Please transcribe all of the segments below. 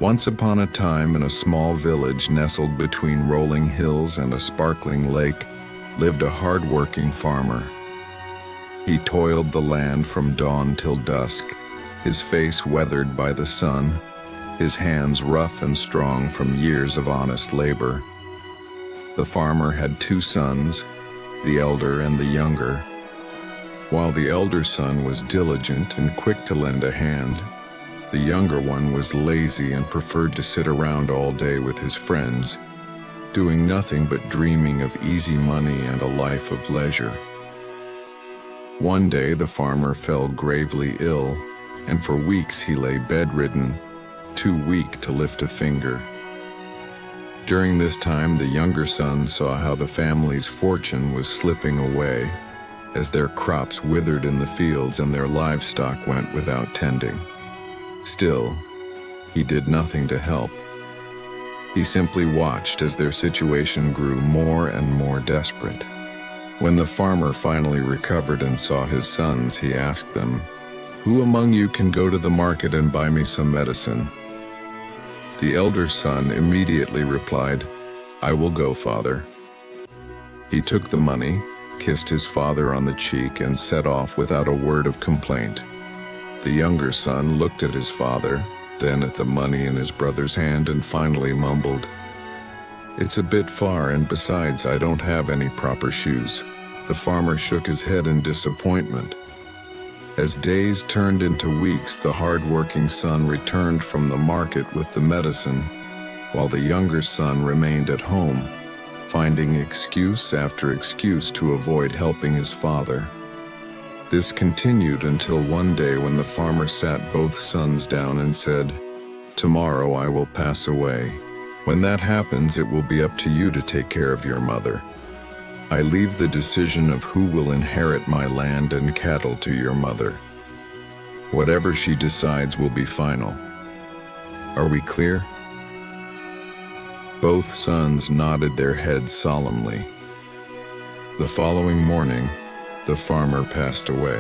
Once upon a time, in a small village nestled between rolling hills and a sparkling lake, lived a hard-working farmer. He toiled the land from dawn till dusk, his face weathered by the sun, his hands rough and strong from years of honest labor. The farmer had two sons, the elder and the younger. While the elder son was diligent and quick to lend a hand, the younger one was lazy and preferred to sit around all day with his friends, doing nothing but dreaming of easy money and a life of leisure. One day the farmer fell gravely ill, and for weeks he lay bedridden, too weak to lift a finger. During this time, the younger son saw how the family's fortune was slipping away, as their crops withered in the fields and their livestock went without tending. Still, he did nothing to help. He simply watched as their situation grew more and more desperate. When the farmer finally recovered and saw his sons, he asked them, "Who among you can go to the market and buy me some medicine?" The elder son immediately replied, "I will go, father." He took the money, kissed his father on the cheek, and set off without a word of complaint. The younger son looked at his father, then at the money in his brother's hand, and finally mumbled, "It's a bit far, and besides, I don't have any proper shoes." The farmer shook his head in disappointment. As days turned into weeks, the hard-working son returned from the market with the medicine, while the younger son remained at home, finding excuse after excuse to avoid helping his father. This continued until one day when the farmer sat both sons down and said, "Tomorrow I will pass away. When that happens, it will be up to you to take care of your mother. I leave the decision of who will inherit my land and cattle to your mother. Whatever she decides will be final. Are we clear?" Both sons nodded their heads solemnly. The following morning, the farmer passed away.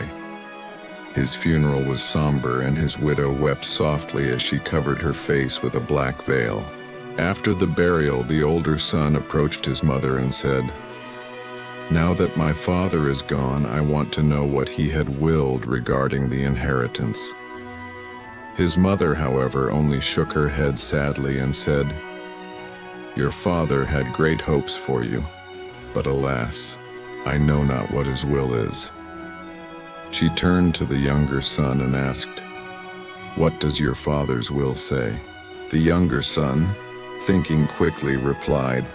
His funeral was somber, and his widow wept softly as she covered her face with a black veil. After the burial, the older son approached his mother and said, "Now that my father is gone, I want to know what he had willed regarding the inheritance." His mother, however, only shook her head sadly and said, "Your father had great hopes for you, but alas, I know not what his will is." She turned to the younger son and asked, "What does your father's will say?" The younger son, thinking quickly, replied,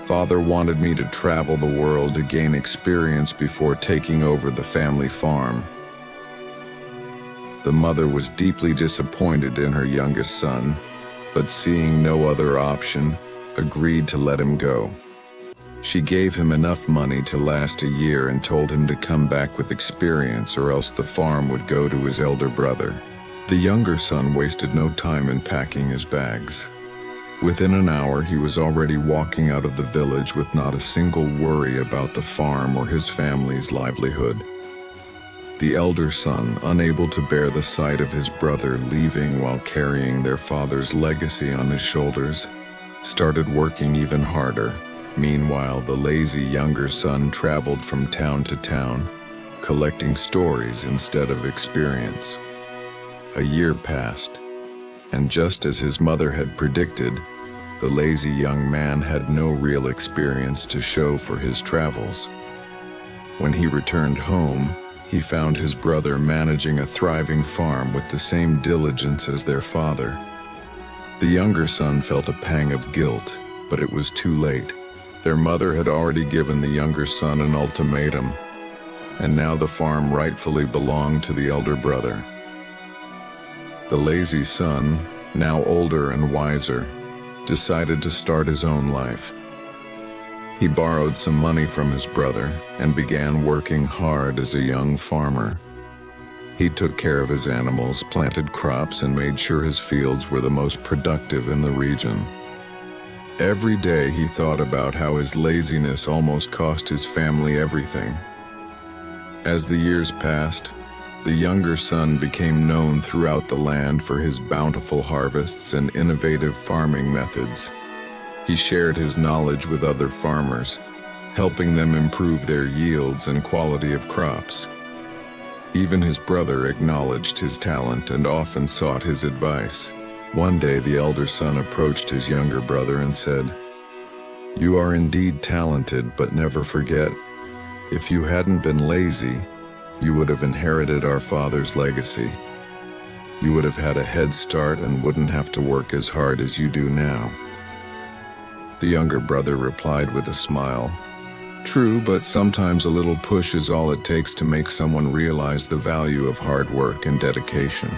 "Father wanted me to travel the world to gain experience before taking over the family farm." The mother was deeply disappointed in her youngest son, but seeing no other option, agreed to let him go. She gave him enough money to last a year and told him to come back with experience, or else the farm would go to his elder brother. The younger son wasted no time in packing his bags. Within an hour, he was already walking out of the village with not a single worry about the farm or his family's livelihood. The elder son, unable to bear the sight of his brother leaving while carrying their father's legacy on his shoulders, started working even harder. Meanwhile, the lazy younger son traveled from town to town, collecting stories instead of experience. A year passed, and just as his mother had predicted, the lazy young man had no real experience to show for his travels. When he returned home, he found his brother managing a thriving farm with the same diligence as their father. The younger son felt a pang of guilt, but it was too late. Their mother had already given the younger son an ultimatum, and now the farm rightfully belonged to the elder brother. The lazy son, now older and wiser, decided to start his own life. He borrowed some money from his brother and began working hard as a young farmer. He took care of his animals, planted crops, and made sure his fields were the most productive in the region. Every day he thought about how his laziness almost cost his family everything. As the years passed, The younger son became known throughout the land for his bountiful harvests and innovative farming methods. He shared his knowledge with other farmers, helping them improve their yields and quality of crops. Even his brother acknowledged his talent and often sought his advice. One day, the elder son approached his younger brother and said, "You are indeed talented, but never forget, if you hadn't been lazy, you would have inherited our father's legacy. You would have had a head start and wouldn't have to work as hard as you do now." The younger brother replied with a smile, "True, but sometimes a little push is all it takes to make someone realize the value of hard work and dedication."